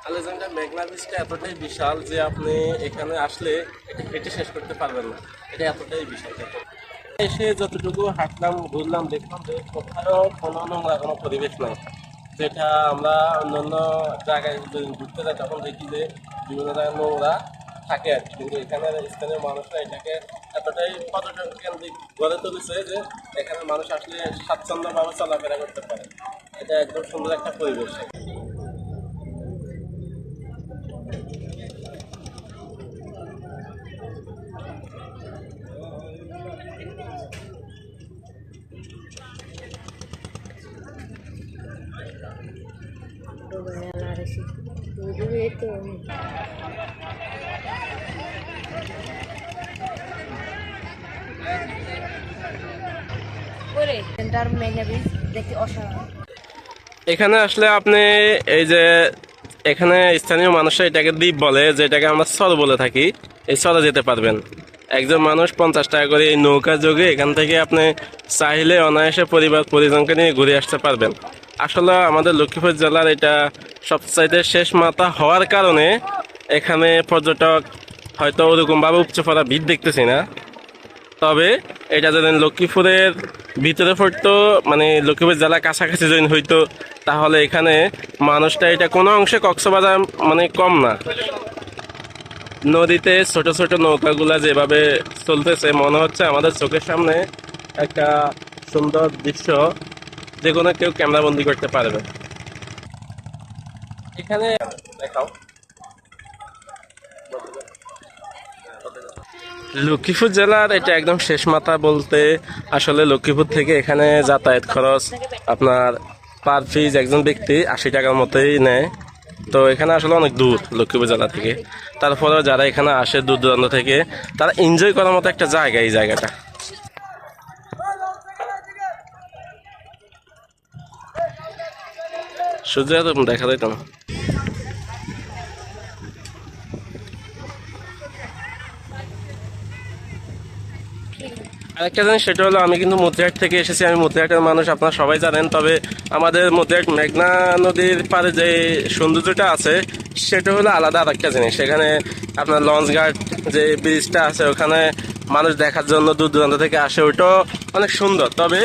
Alexander মেঘনা বীজটা এতটাই বিশাল যে আপনি এখানে আসলে এটা হেঁটে শেষ করতে পারবেন না। এটা এতটাই বিশাল। এসে যতটুকু হাঁটলাম ঘুরলাম দেখলাম যে কোথাও কোনো নোংরা কোনো পরিবেশ নাই, যেটা আমরা অন্যান্য জায়গায় যদি ঘুরতে যাই তখন দেখি যে বিভিন্ন জায়গায় নোংরা থাকে আর কি। কিন্তু এখানে স্থানীয় মানুষরা এটাকে এতটাই পর্যটন কেন্দ্রিক গড়ে তুলেছে যে এখানে মানুষ আসলে স্বাচ্ছন্দ্যভাবে চলাফেরা করতে পারে। এটা একদম সুন্দর একটা পরিবেশ। এখানে আসলে আপনি এই যে এখানে স্থানীয় মানুষরা এটাকে দ্বীপ বলে, যেটাকে আমরা সর বলে থাকি, এই সরে যেতে পারবেন। একজন মানুষ 50 টাকা করে এই নৌকা যোগে এখান থেকে আপনি চাইলে অনায়াসে পরিবার পরিজনকে নিয়ে ঘুরে আসতে পারবেন। আসলে আমাদের লক্ষ্মীপুর জেলার এটা সবচাইতে শেষ মাথা হওয়ার কারণে এখানে পর্যটক হয়তো ওরকমভাবে উপচে পড়া ভিড় দেখতেছি না। তবে এটা যদি লক্ষ্মীপুরের ভিতরে পড়তো, মানে লক্ষ্মীপুর জেলার কাছাকাছি যদি হইতো, তাহলে এখানে মানুষটা এটা কোনো অংশে কক্সবাজার মানে কম না। নদীতে ছোট ছোট নৌকাগুলা যেভাবে চলতেছে মনে হচ্ছে আমাদের চোখের সামনে একটা সুন্দর দৃশ্য, যে কোনো কেউ ক্যামেরা বন্দি করতে পারবে। এখানে দেখাও লক্ষ্মীপুর জেলার এটা একদম শেষ মাথা বলতে আসলে লক্ষ্মীপুর থেকে এখানে যাতায়াত খরচ আপনার পার পিস একজন ব্যক্তি 80 টাকার মতোই নেয়। তো এখানে আসলে অনেক দূর লক্ষ্মীপুর জেলা থেকে, তারপরেও যারা এখানে আসে দূর দূরান্ত থেকে তারা এনজয় করার মতো একটা জায়গা এই জায়গাটা। সূর্য দেখা যায় তো। আরেকটা জিনিস সেটা হলো আমি কিন্তু মতিহাট থেকে এসেছি, আমি মতিহাটের মানুষ আপনারা সবাই জানেন। তবে আমাদের মতিহাট মেঘনা নদীর পাড়ে যে সৌন্দর্যটা আছে সেটা হলো আলাদা আরেকটা জিনিস। সেখানে আপনার লঞ্চ ঘাট যে ব্রিজটা আছে ওখানে মানুষ দেখার জন্য দূর দূরান্ত থেকে আসে, ওইটাও অনেক সুন্দর। তবে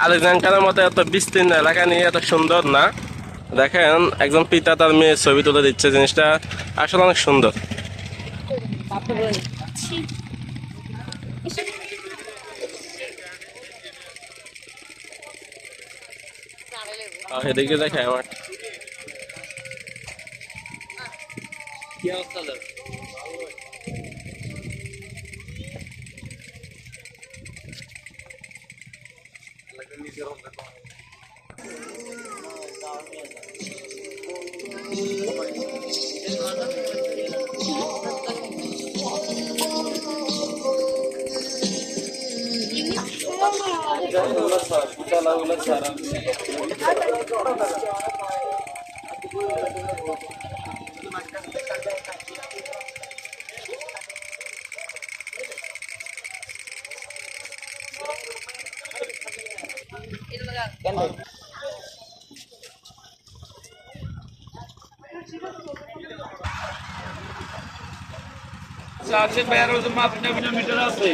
আলেকজান্ডারের মতো এত বিস্তীর্ণ এলাকা নিয়ে এত সুন্দর না। দেখেন একজন পিতা তার মেয়ের ছবি তুলে দিচ্ছে, জিনিসটা আসলে অনেক সুন্দর। এদিকে দেখে আমার কি অবস্থা। চারশো 12 মাপ 9 মিটার আছে।